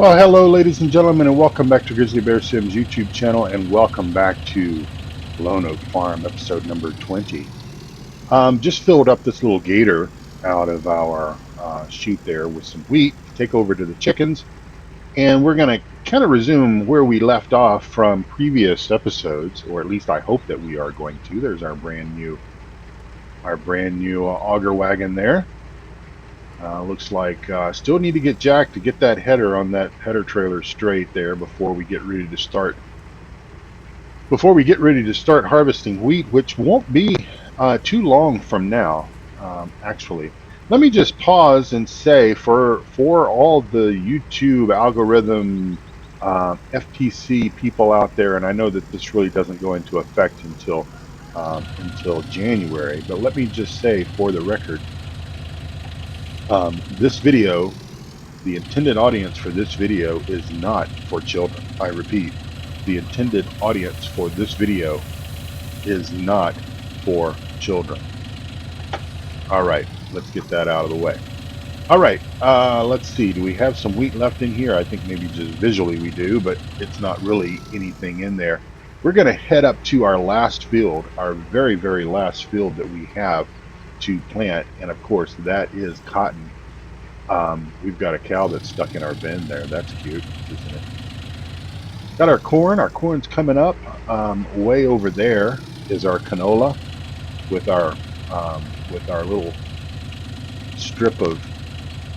Well, hello, ladies and gentlemen, and welcome back to Grizzly Bear Sims YouTube channel, and welcome back to Lone Oak Farm, episode number 20. Just filled up this little gator out of our chute there with some wheat to take over to the chickens, and we're going to kind of resume where we left off from previous episodes, or at least I hope that we are going to. There's our brand new auger wagon there. Looks like still need to get Jack to get that header on that header trailer straight there before we get ready to start. Before we get ready to start harvesting wheat, which won't be too long from now, actually. Let me just pause and say for all the YouTube algorithm FTC people out there, and I know that this really doesn't go into effect until January, but let me just say for the record, this video, the intended audience for this video is not for children. I repeat, the intended audience for this video is not for children. All right, let's get that out of the way. All right, let's see. Do we have some wheat left in here? I think maybe just visually we do, but it's not really anything in there. We're going to head up to our last field, our very, very last field that we have to plant, and of course that is cotton. We've got a cow that's stuck in our bin there. That's cute, isn't it? Got our corn. Our corn's coming up. Way over there is our canola with our little strip of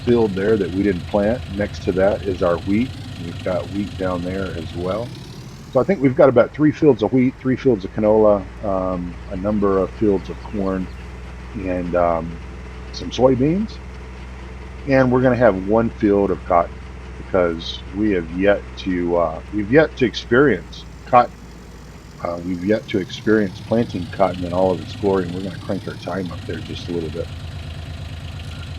field there that we didn't plant. Next to that is our wheat. We've got wheat down there as well. So I think we've got about 3 fields of wheat, 3 fields of canola, a number of fields of corn, and some soybeans. And we're going to have 1 field of cotton because we've yet to experience cotton. We've yet to experience planting cotton in all of its glory, and we're going to crank our time up there just a little bit.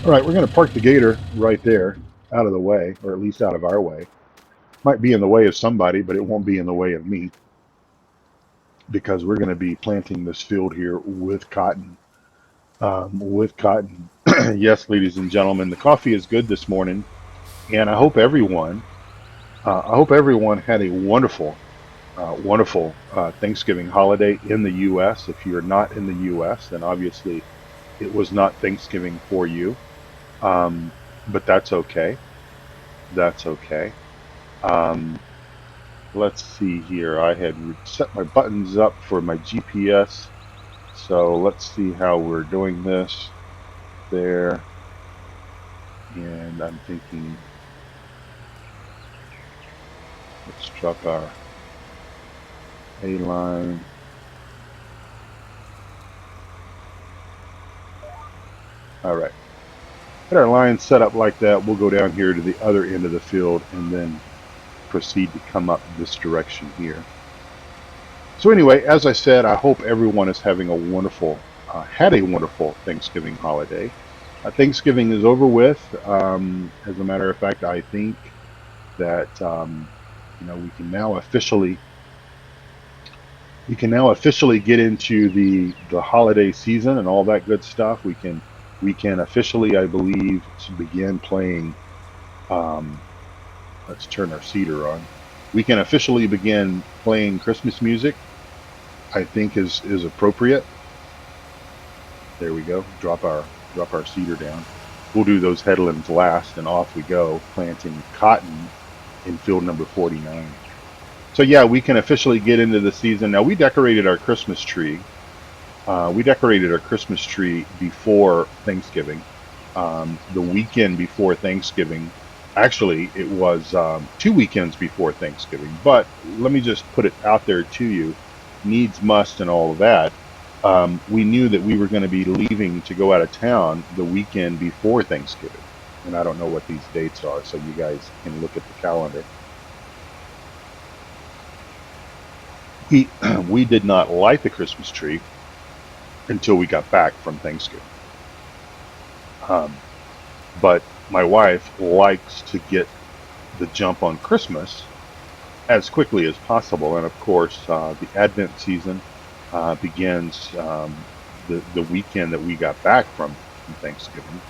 All right, we're going to park the gator right there, out of the way, or at least out of our way. Might be in the way of somebody, but it won't be in the way of me because we're going to be planting this field here with cotton. Yes, ladies and gentlemen, the coffee is good this morning, and I hope everyone had a wonderful Thanksgiving holiday in the U.S. If you're not in the U.S., then obviously it was not Thanksgiving for you, but that's okay. That's okay. Let's see here. I had set my buttons up for my GPS, so let's see how we're doing this there. And I'm thinking, let's drop our A line. All right. Get our line set up like that. We'll go down here to the other end of the field and then proceed to come up this direction here. So anyway, as I said, I hope everyone is having had a wonderful Thanksgiving holiday. Thanksgiving is over with. As a matter of fact, I think that we can now officially get into the holiday season and all that good stuff. We can officially, I believe, begin playing. Let's turn our cedar on. We can officially begin playing Christmas music. I think is appropriate. There we go. Drop our cedar down. We'll do those headlands last, and off we go, planting cotton in field number 49. So yeah, we can officially get into the season. Now, we decorated our Christmas tree. Before Thanksgiving. The weekend before Thanksgiving. Actually, it was 2 weekends before Thanksgiving. But let me just put it out there to you. Needs must and all of that. We knew that we were going to be leaving to go out of town the weekend before Thanksgiving. And I don't know what these dates are, so you guys can look at the calendar. We did not light the Christmas tree until we got back from Thanksgiving. But my wife likes to get the jump on Christmas as quickly as possible. And of course, the Advent season begins the weekend that we got back from Thanksgiving,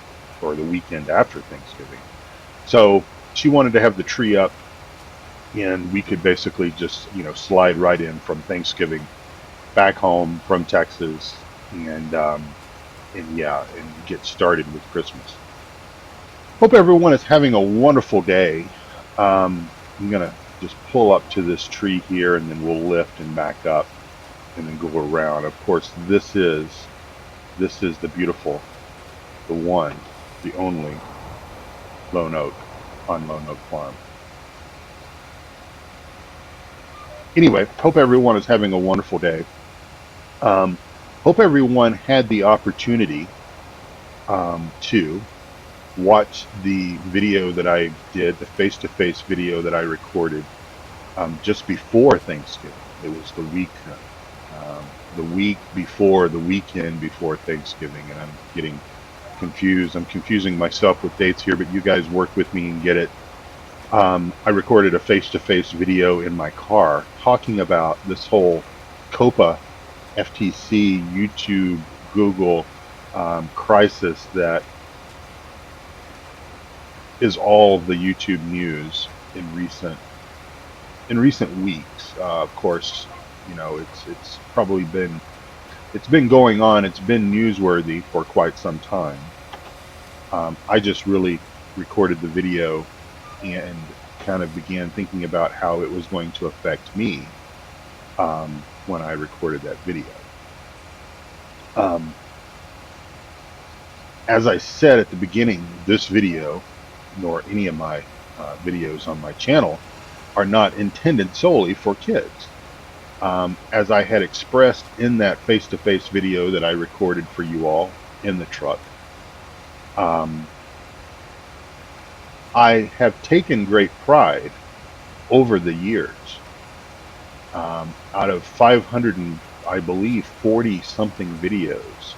or the weekend after Thanksgiving. So she wanted to have the tree up, and we could basically just, you know, slide right in from Thanksgiving back home from Texas, and yeah, and get started with Christmas. Hope everyone is having a wonderful day. I'm gonna just pull up to this tree here, and then we'll lift and back up, and then go around. Of course, this is the beautiful, the one, the only Lone Oak on Lone Oak Farm. Anyway, hope everyone is having a wonderful day. Hope everyone had the opportunity to watch the video that I did, the face-to-face video that I recorded just before Thanksgiving. It was the week before, the weekend before Thanksgiving, and I'm getting confused. I'm confusing myself with dates here, but you guys work with me and get it. I recorded a face-to-face video in my car talking about this whole COPA, FTC, YouTube, Google crisis that is all the YouTube news in recent weeks. Of course, you know, it's probably been going on. It's been newsworthy for quite some time. I just really recorded the video and kind of began thinking about how it was going to affect me when I recorded that video. As I said at the beginning, this video, nor any of my videos on my channel, are not intended solely for kids. As I had expressed in that face-to-face video that I recorded for you all in the truck, I have taken great pride over the years. Out of 500 and I believe 40 something videos,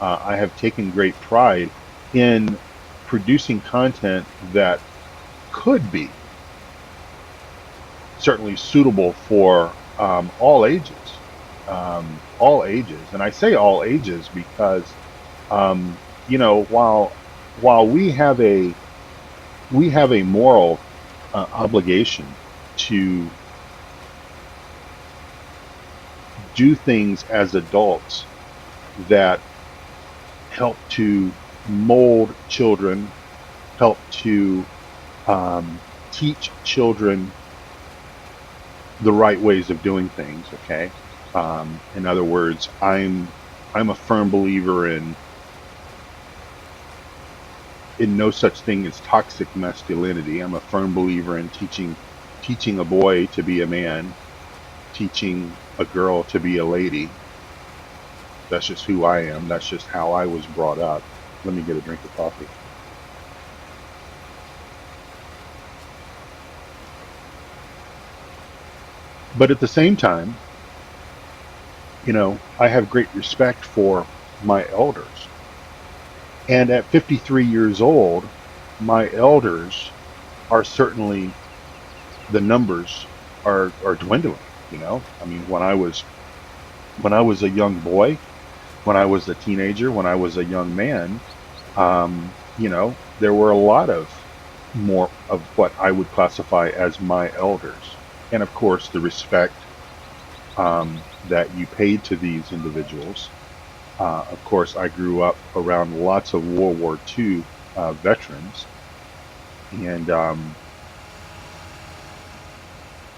I have taken great pride in producing content that could be certainly suitable for all ages. And I say all ages because you know, while we have a moral obligation to do things as adults that help to mold children, help to teach children the right ways of doing things. Okay, in other words, I'm a firm believer in no such thing as toxic masculinity. I'm a firm believer in teaching a boy to be a man, teaching a girl to be a lady. That's just who I am. That's just how I was brought up. Let me get a drink of coffee. But at the same time, you know, I have great respect for my elders. And at 53 years old, my elders are certainly, the numbers are dwindling. You know, I mean, when I was a young boy, when I was a teenager, when I was a young man, you know, there were a lot of more of what I would classify as my elders. And of course, the respect that you paid to these individuals. Of course, I grew up around lots of World War II veterans, and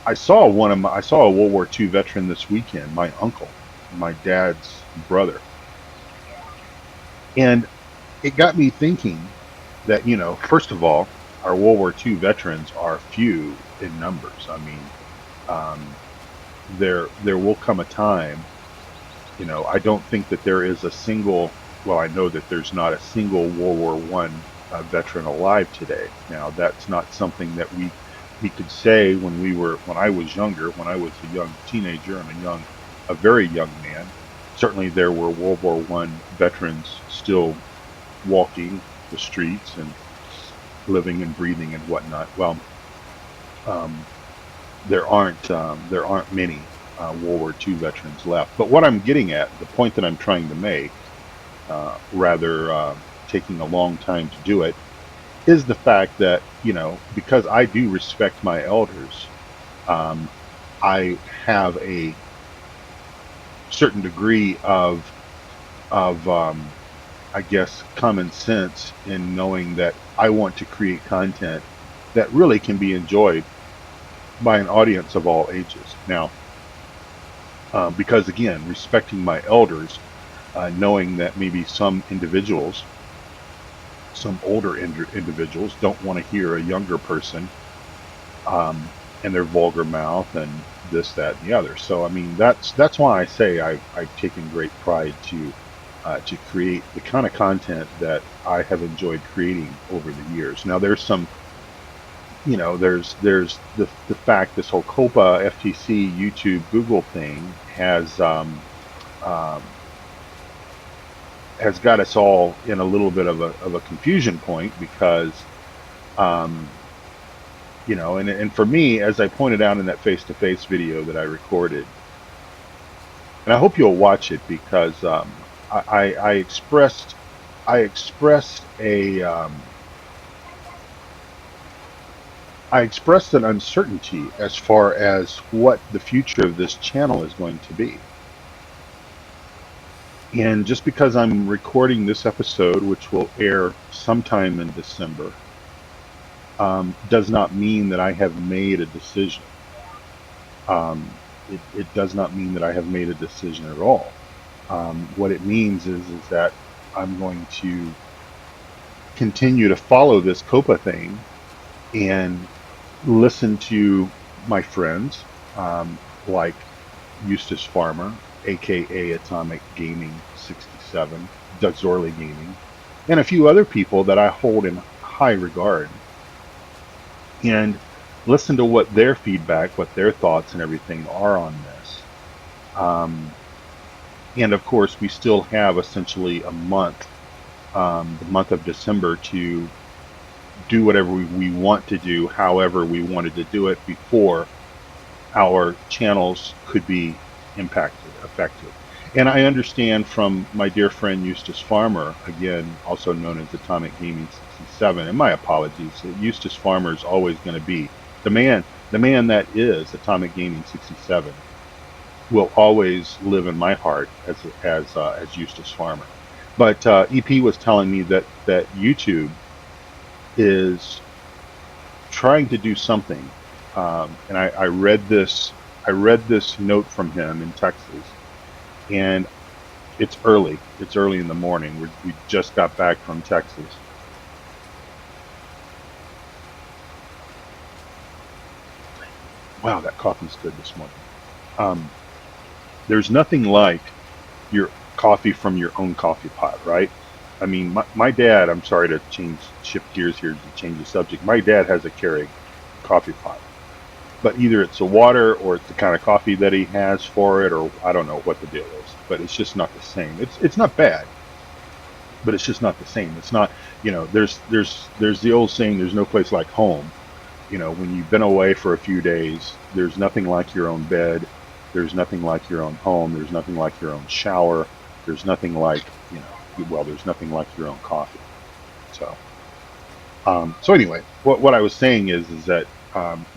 I saw a World War II veteran this weekend. My uncle, my dad's brother, and it got me thinking that, you know, first of all, our World War II veterans are few in numbers. I mean, there will come a time. You know, I don't think that there is a single, well, I know that there's not a single World War I veteran alive today. Now, that's not something that we could say when I was younger, when I was a young teenager and a very young man. Certainly there were World War I veterans still walking the streets and living and breathing and whatnot. Well, there aren't many World War II veterans left. But what I'm getting at, the point that I'm trying to make, rather taking a long time to do it, is the fact that, you know, because I do respect my elders, um, I have a certain degree of I guess common sense in knowing that I want to create content that really can be enjoyed by an audience of all ages. Now, because again, respecting my elders, knowing that maybe some individuals, some older individuals, don't want to hear a younger person and their vulgar mouth and this, that, and the other. So I mean, that's why I say I've taken great pride to create the kind of content that I have enjoyed creating over the years. Now there's some, you know, there's the fact this whole COPA, FTC, YouTube, Google thing um, has got us all in a little bit of a confusion point because um, you know, and for me, as I pointed out in that face-to-face video that I recorded, and I hope you'll watch it because I expressed I expressed an uncertainty as far as what the future of this channel is going to be. And just because I'm recording this episode, which will air sometime in December, does not mean that I have made a decision. It does not mean that I have made a decision at all. What it means is that I'm going to continue to follow this COPA thing and listen to my friends like Eustace Pharmer, aka Atomic Gaming 67, Duckzorly Gaming, and a few other people that I hold in high regard, and listen to what their feedback, what their thoughts and everything are on this. Um, and of course, we still have essentially a month, the month of December, to do whatever we want to do, however we wanted to do it before our channels could be affected. And I understand from my dear friend Eustace Pharmer, again, also known as Atomic Gaming 67, and my apologies, Eustace Pharmer is always going to be the man that is Atomic Gaming 67 will always live in my heart as Eustace Pharmer. But EP was telling me that YouTube is trying to do something, and I read this note from him in Texas, and it's early. It's early in the morning. We just got back from Texas. Wow, that coffee's good this morning. Um, there's nothing like your coffee from your own coffee pot, right? I mean, my dad, I'm sorry to shift gears here to change the subject. My dad has a Keurig coffee pot, but either it's a water or it's the kind of coffee that he has for it, or I don't know what the deal is, but it's just not the same. It's not bad, but it's just not the same. It's not, you know, there's the old saying, there's no place like home. You know, when you've been away for a few days, there's nothing like your own bed. There's nothing like your own home. There's nothing like your own shower. There's nothing like, you know, well, there's nothing like your own coffee. So, so anyway, what I was saying is that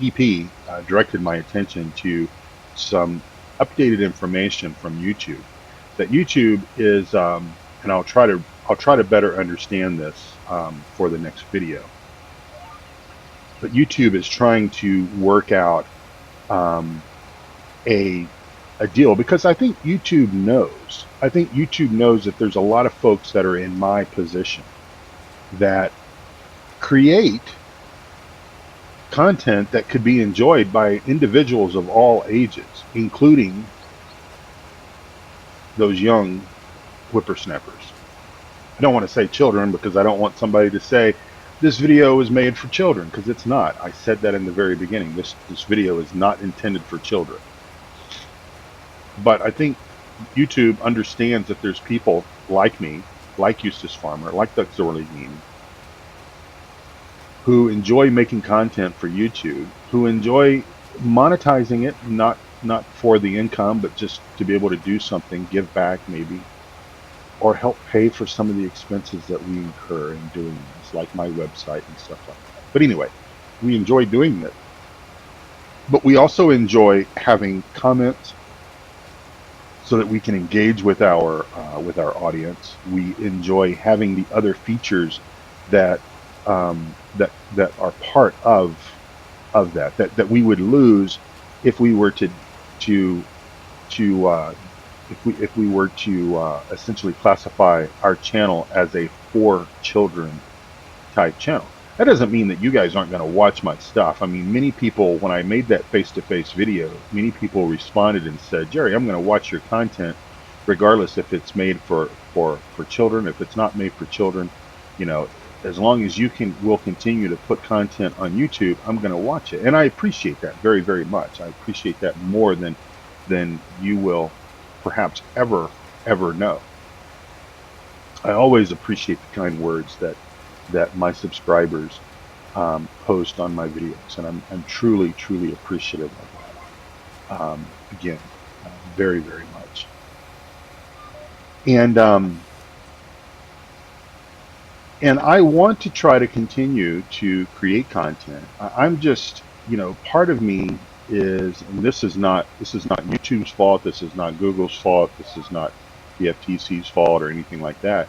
EP directed my attention to some updated information from YouTube. That YouTube is, and I'll try to better understand this for the next video. But YouTube is trying to work out a deal, because I think YouTube knows. I think YouTube knows that there's a lot of folks that are in my position that create content that could be enjoyed by individuals of all ages, including those young whippersnappers. I don't want to say children because I don't want somebody to say this video is made for children, because it's not. I said that in the very beginning. This video is not intended for children. But I think YouTube understands that there's people like me, like Eustace Pharmer, like Duckzorly Gaming, who enjoy making content for YouTube, who enjoy monetizing it, not for the income, but just to be able to do something, give back maybe. or help pay for some of the expenses that we incur in doing this, like my website and stuff like that. But anyway, we enjoy doing this. But we also enjoy having comments so that we can engage with our audience. We enjoy having the other features that that are part of that we would lose if we were to to if we were to essentially classify our channel as a for children type channel. That doesn't mean that you guys aren't going to watch my stuff. I mean, many people, when I made that face-to-face video, many people responded and said, Jerry, I'm going to watch your content regardless if it's made for children, if it's not made for children, you know, as long as you will continue to put content on YouTube, I'm going to watch it. And I appreciate that very, very much. I appreciate that more than you will perhaps ever know. I always appreciate the kind words that my subscribers post on my videos, and I'm truly appreciative of that. Again, very, very much. And I want to try to continue to create content. I'm just, you know, part of me is, and this is not YouTube's fault. This is not Google's fault. This is not the FTC's fault or anything like that.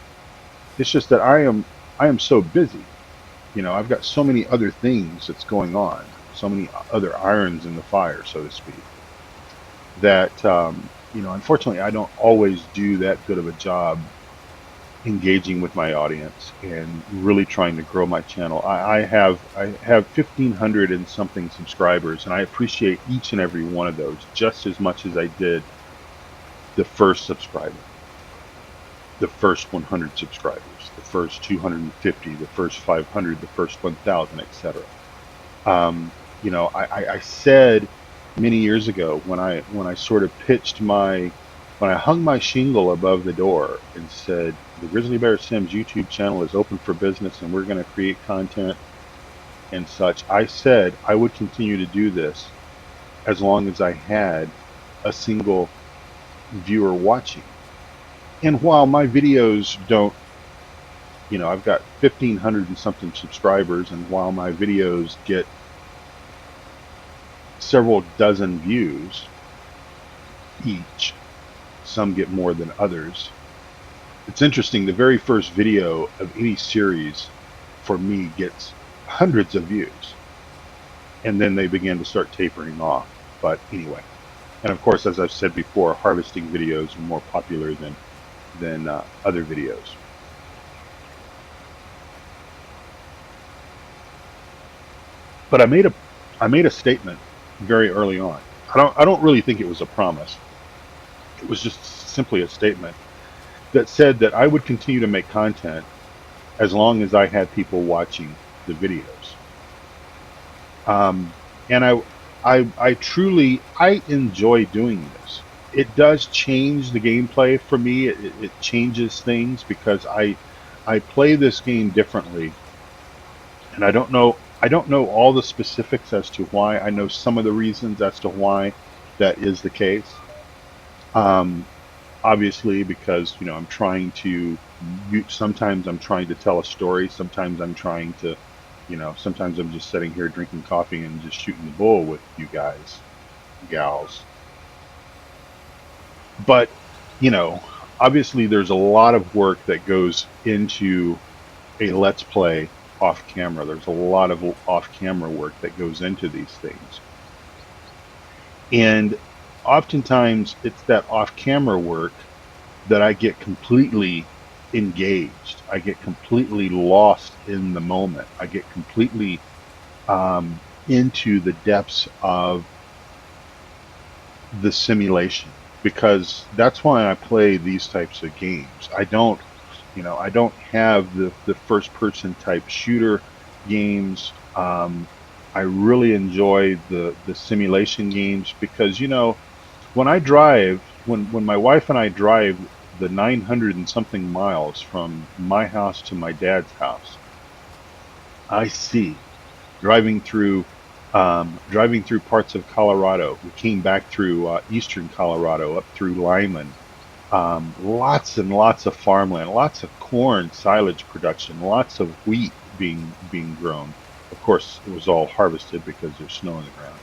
It's just that I am so busy. You know, I've got so many other things that's going on, so many other irons in the fire, so to speak, that you know, unfortunately, I don't always do that good of a job engaging with my audience and really trying to grow my channel. I have 1,500 and something subscribers, and I appreciate each and every one of those just as much as I did the first subscriber, the first 100 subscribers, the first 250, the first 500, the first 1,000, etc. You know, I said many years ago when I sort of pitched when I hung my shingle above the door and said, the Grizzly Bear Sims YouTube channel is open for business and we're going to create content and such, I said I would continue to do this as long as I had a single viewer watching. And while my videos don't, you know, I've got 1,500 and something subscribers, and while my videos get several dozen views each, some get more than others. It's interesting, the very first video of any series for me gets hundreds of views, and then they begin to start tapering off. But anyway, and of course, as I've said before, harvesting videos are more popular than other videos. But I made a statement very early on. I don't really think it was a promise. It was just simply a statement that said that I would continue to make content as long as I had people watching the videos. And I truly enjoy doing this. It does change the gameplay for me. It changes things because I play this game differently, and I don't know all the specifics as to why. I know some of the reasons as to why that is the case. Obviously, because, you know, sometimes I'm trying to tell a story. Sometimes I'm trying to, you know, sometimes I'm just sitting here drinking coffee and just shooting the bull with you guys, gals. But, you know, obviously there's a lot of work that goes into a Let's Play off camera. There's a lot of off camera work that goes into these things. And oftentimes it's that off camera work that I get completely engaged. I get completely lost in the moment. I get completely into the depths of the simulation, because that's why I play these types of games. I don't have the first person type shooter games. I really enjoy the simulation games because, you know, when I drive, when my wife and I drive the 900 and something miles from my house to my dad's house, I see driving through parts of Colorado. We came back through eastern Colorado up through Lyman, Lots and lots of farmland, lots of corn silage production, lots of wheat being grown. Of course, it was all harvested because there's snow on the ground.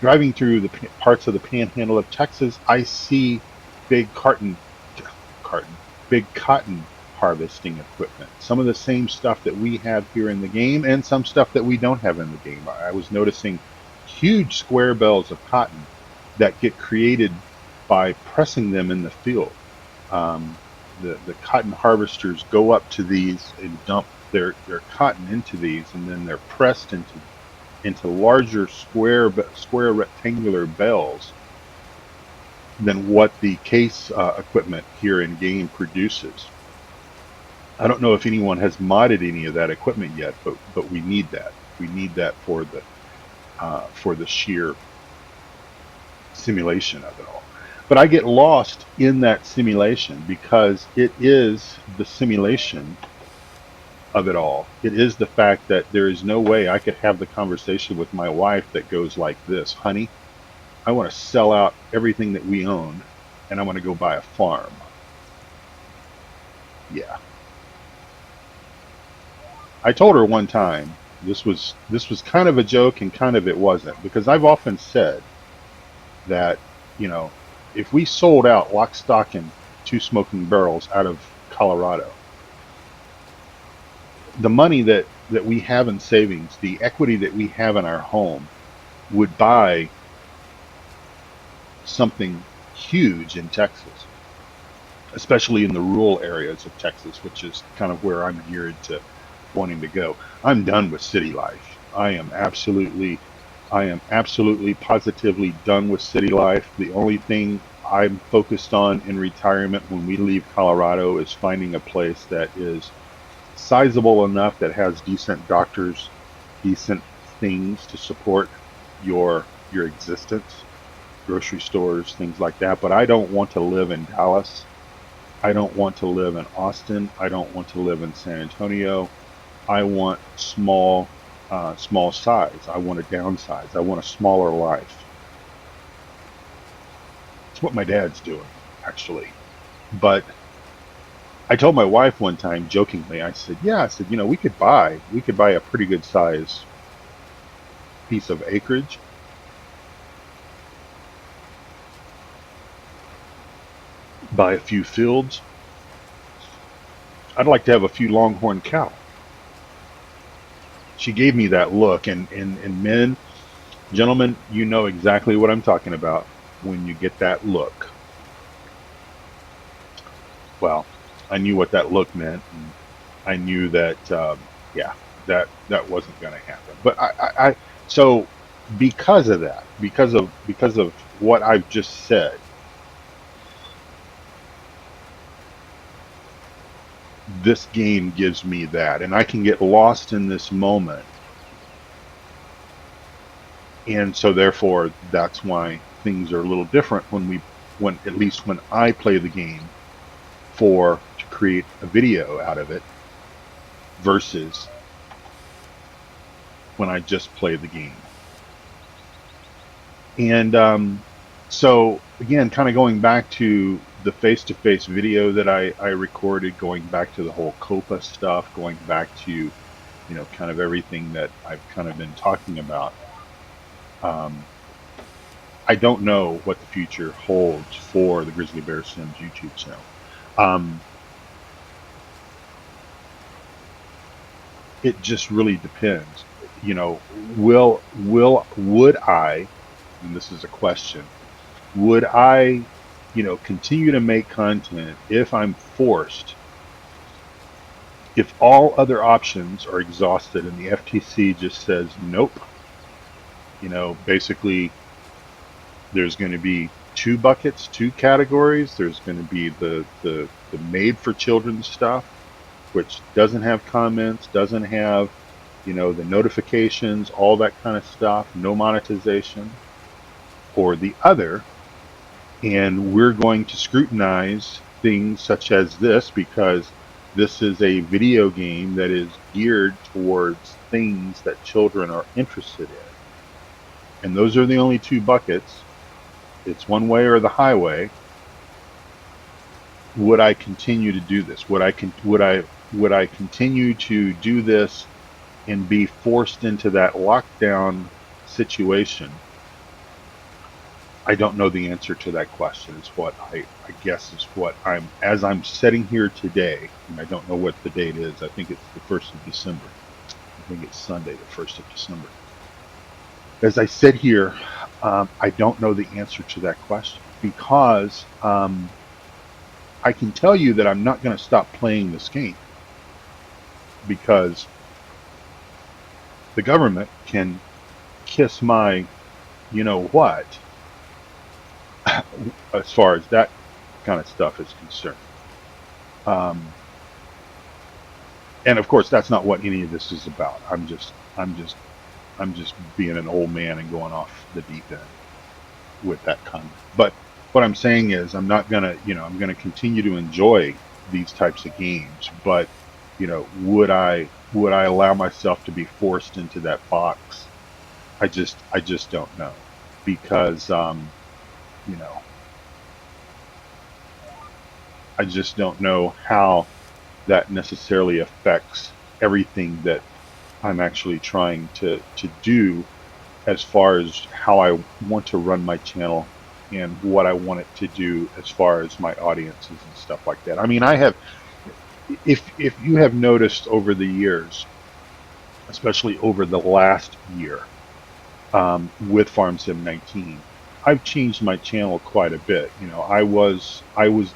Driving through the parts of the panhandle of Texas, I see big carton, big cotton harvesting equipment. Some of the same stuff that we have here in the game, and some stuff that we don't have in the game. I was noticing huge square bales of cotton that get created by pressing them in the field. Um, the cotton harvesters go up to these and dump their cotton into these, and then they're pressed into larger square rectangular bales than what the case equipment here in game produces. I don't know if anyone has modded any of that equipment yet, but we need that. We need that for the sheer simulation of it all. But I get lost in that simulation because it is the simulation of it all. It is the fact that there is no way I could have the conversation with my wife that goes like this: honey, I want to sell out everything that we own and I want to go buy a farm. Yeah. I told her one time, this was kind of a joke and kind of it wasn't, because I've often said that, you know, if we sold out lock, stock, and two smoking barrels out of Colorado, the money that we have in savings, the equity that we have in our home, would buy something huge in Texas, especially in the rural areas of Texas, which is kind of where I'm geared to wanting to go. I'm done with city life. I am absolutely positively done with city life. The only thing I'm focused on in retirement when we leave Colorado is finding a place that is sizable enough, that has decent doctors, decent things to support your existence, grocery stores, things like that. But I don't want to live in Dallas. I don't want to live in Austin. I don't want to live in San Antonio. I want small size. I want to downsize. I want a smaller life. It's what my dad's doing, actually. But I told my wife one time jokingly, I said, yeah, I said, you know, we could buy a pretty good size piece of acreage, buy a few fields. I'd like to have a few longhorn cattle. She gave me that look, and men, gentlemen, you know exactly what I'm talking about when you get that look. Well, I knew what that look meant, and I knew that, yeah, that wasn't going to happen. But so because of that, because of what I've just said, this game gives me that, and I can get lost in this moment, and so therefore that's why things are a little different when at least when I play the game for to create a video out of it versus when I just play the game. And so again, kind of going back to the face-to-face video that I recorded, going back to the whole COPA stuff, going back to, kind of everything that I've kind of been talking about. I don't know what the future holds for the Grizzly Bear Sims YouTube channel. It just really depends. Would I, and this is a question, would I, continue to make content if I'm forced, if all other options are exhausted and the FTC just says nope? Basically there's going to be two buckets, two categories. There's going to be the made for children stuff, which doesn't have comments, doesn't have, the notifications, all that kind of stuff, no monetization, or the other. And we're going to scrutinize things such as this because this is a video game that is geared towards things that children are interested in. And those are the only two buckets. It's one way or the highway. would I continue to do this? Would I continue to do this and be forced into that lockdown situation? I don't know the answer to that question. Is what I guess is what as I'm sitting here today, and I don't know what the date is. I think it's the 1st of December. I think it's Sunday, the 1st of December. As I sit here, I don't know the answer to that question because I can tell you that I'm not going to stop playing this game because the government can kiss my you know what as far as that kind of stuff is concerned. Um, and of course, that's not what any of this is about. I'm just being an old man and going off the deep end with that comment. But what I'm saying is, I'm not gonna, I'm gonna continue to enjoy these types of games. But, would I allow myself to be forced into that box? I just don't know because, you know, I just don't know how that necessarily affects everything that I'm actually trying to do as far as how I want to run my channel and what I want it to do as far as my audiences and stuff like that. I mean, I have, if you have noticed over the years, especially over the last year, with FarmSim 19, I've changed my channel quite a bit. I was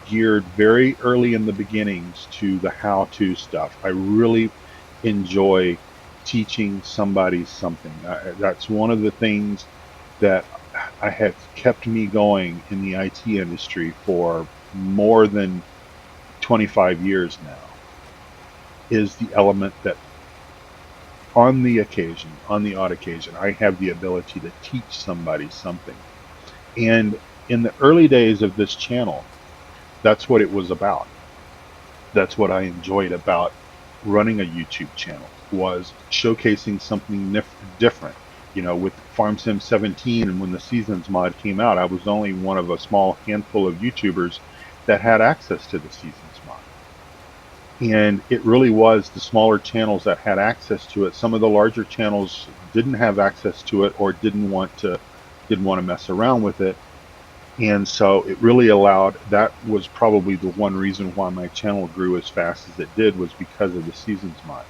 geared very early in the beginnings to the how-to stuff. I really enjoy teaching somebody something. That's one of the things that I have kept me going in the IT industry for more than 25 years now, is the element that on the odd occasion, I have the ability to teach somebody something. And in the early days of this channel, that's what it was about. That's what I enjoyed about running a YouTube channel, was showcasing something different. With FarmSim 17 and when the Seasons mod came out, I was only one of a small handful of YouTubers that had access to the Seasons mod. And it really was the smaller channels that had access to it. Some of the larger channels didn't have access to it or didn't want to mess around with it. And so it really that was probably the one reason why my channel grew as fast as it did, was because of the Seasons mod.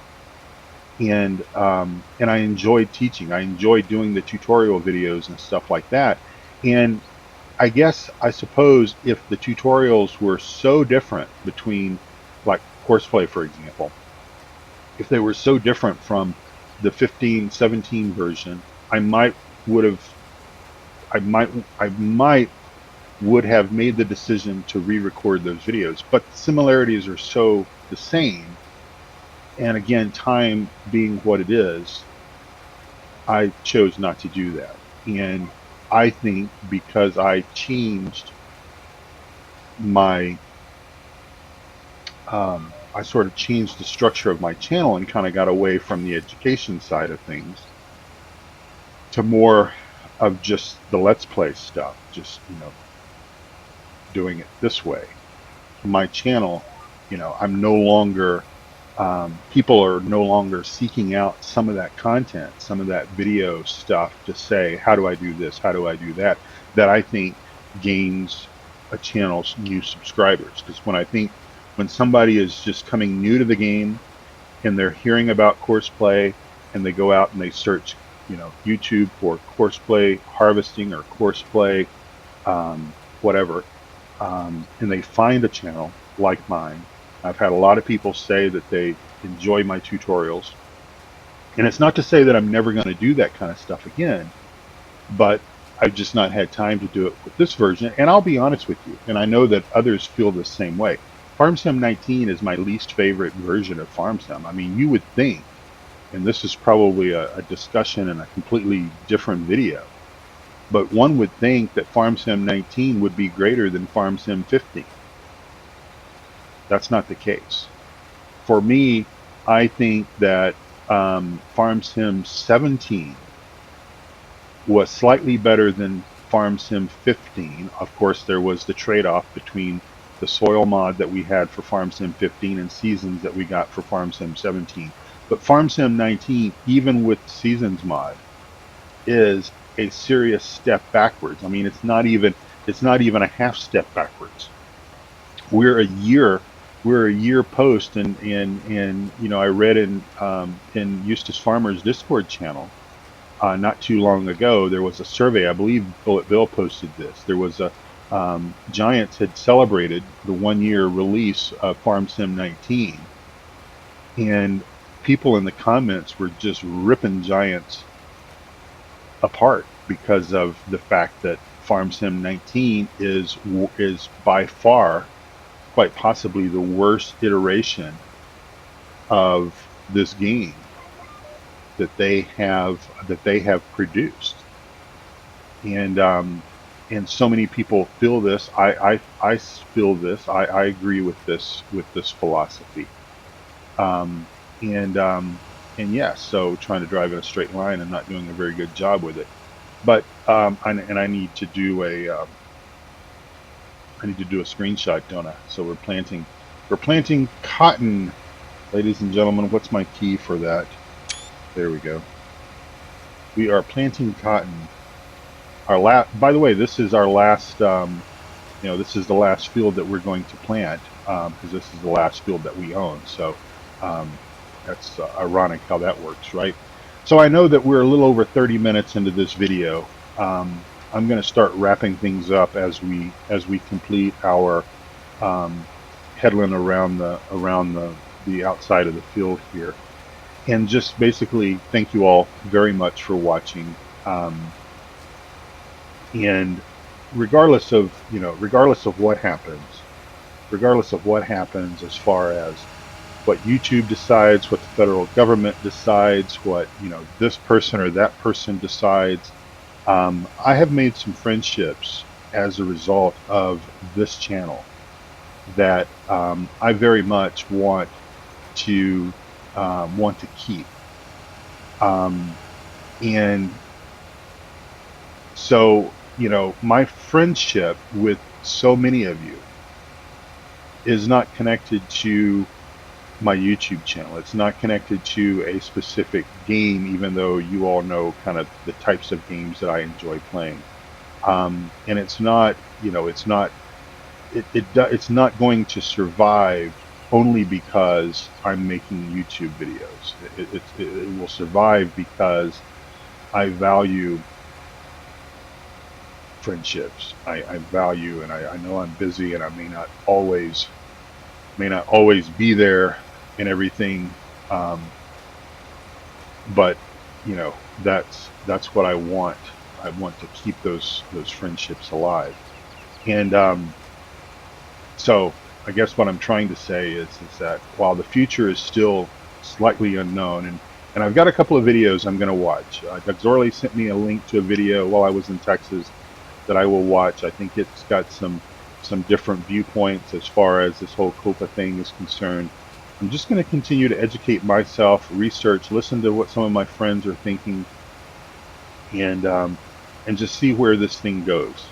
And I enjoyed teaching. I enjoyed doing the tutorial videos and stuff like that. And I suppose if the tutorials were so different between, like Courseplay, for example, if they were so different from the 15-17 version, I might would have made the decision to re-record those videos. But the similarities are so the same, and again, time being what it is, I chose not to do that. And I think because I changed my I sort of changed the structure of my channel and kind of got away from the education side of things to more of just the Let's Play stuff, just doing it this way. My channel, I'm no longer, people are no longer seeking out some of that content, some of that video stuff to say, how do I do this, how do I do that, that I think gains a channel's new subscribers. Because when somebody is just coming new to the game and they're hearing about Courseplay and they go out and they search, YouTube for Courseplay harvesting or Courseplay, whatever, and they find a channel like mine. I've had a lot of people say that they enjoy my tutorials. And it's not to say that I'm never going to do that kind of stuff again, but I've just not had time to do it with this version. And I'll be honest with you, and I know that others feel the same way. FarmSim 19 is my least favorite version of FarmSim. I mean, you would think, and this is probably a discussion in a completely different video, but one would think that FarmSim 19 would be greater than FarmSim 15. That's not the case. For me, I think that FarmSim 17 was slightly better than FarmSim 15. Of course, there was the trade-off between the soil mod that we had for FarmSim 15 and seasons that we got for FarmSim 17. But FarmSim 19, even with seasons mod, is a serious step backwards. I mean, it's not even a half step backwards. We're a year post, and you know, I read in Eustace Pharmer's Discord channel not too long ago, there was a survey. I believe BulletBill posted this. There was a Giants had celebrated the 1-year release of FarmSim 19, and people in the comments were just ripping Giants apart because of the fact that FarmSim 19 is by far, quite possibly, the worst iteration of this game that they have produced, and so many people feel this. I feel this. I agree with this philosophy, and yes, so trying to drive in a straight line and not doing a very good job with it. But I need to do a screenshot, don't I? So we're planting cotton, ladies and gentlemen. What's my key for that? There we go. We are planting cotton. By the way, this is our last. This is the last field that we're going to plant, because this is the last field that we own. So that's ironic how that works, right? So I know that we're a little over 30 minutes into this video. I'm going to start wrapping things up as we complete our headland around the outside of the field here. And just basically thank you all very much for watching. And regardless of what happens as far as what YouTube decides, what the federal government decides, what this person or that person decides, I have made some friendships as a result of this channel that I very much want to keep, and so my friendship with so many of you is not connected to my YouTube channel. It's not connected to a specific game, even though you all know kind of the types of games that I enjoy playing, and it's not it's not going to survive only because I'm making YouTube videos. It will survive because I value friendships. I value, and I know I'm busy, and I may not always be there and everything, but that's what I want. I want to keep those friendships alive, and so I guess what I'm trying to say is that while the future is still slightly unknown, and I've got a couple of videos I'm going to watch. Duckzorly sent me a link to a video while I was in Texas that I will watch. I think it's got some different viewpoints as far as this whole Copa thing is concerned. I'm just going to continue to educate myself, research, listen to what some of my friends are thinking, and just see where this thing goes.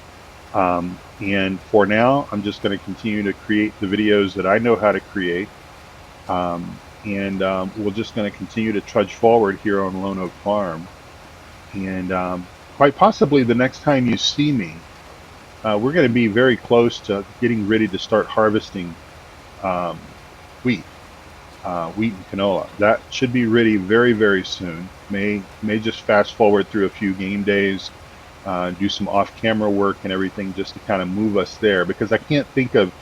And for now, I'm just going to continue to create the videos that I know how to create, and we're just going to continue to trudge forward here on Lone Oak Farm, and quite possibly the next time you see me, we're going to be very close to getting ready to start harvesting wheat and canola. That should be ready very, very soon. May just fast forward through a few game days, do some off-camera work and everything just to kind of move us there, because I can't think of,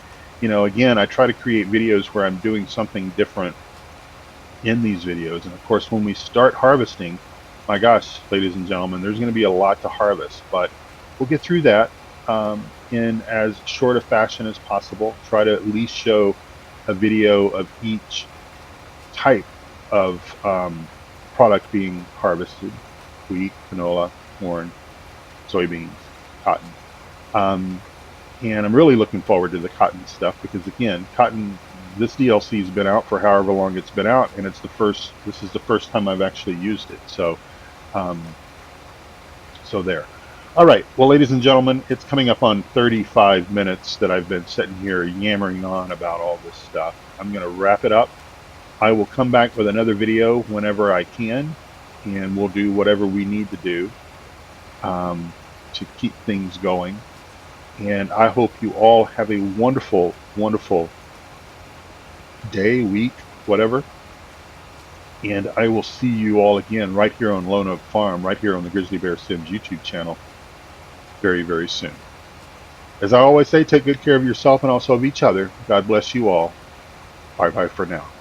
again, I try to create videos where I'm doing something different in these videos. And of course, when we start harvesting, my gosh, ladies and gentlemen, there's going to be a lot to harvest, but we'll get through that in as short a fashion as possible. Try to at least show a video of each type of product being harvested: wheat, canola, corn, soybeans, cotton. And I'm really looking forward to the cotton stuff, because again, cotton, this DLC's been out for however long it's been out, and this is the first time I've actually used it. So so there. All right. Well, ladies and gentlemen, it's coming up on 35 minutes that I've been sitting here yammering on about all this stuff. I'm going to wrap it up. I will come back with another video whenever I can, and we'll do whatever we need to do to keep things going. And I hope you all have a wonderful, wonderful day, week, whatever. And I will see you all again right here on Lone Oak Farm, right here on the Grizzly Bear Sims YouTube channel very, very soon. As I always say, take good care of yourself and also of each other. God bless you all. Bye-bye for now.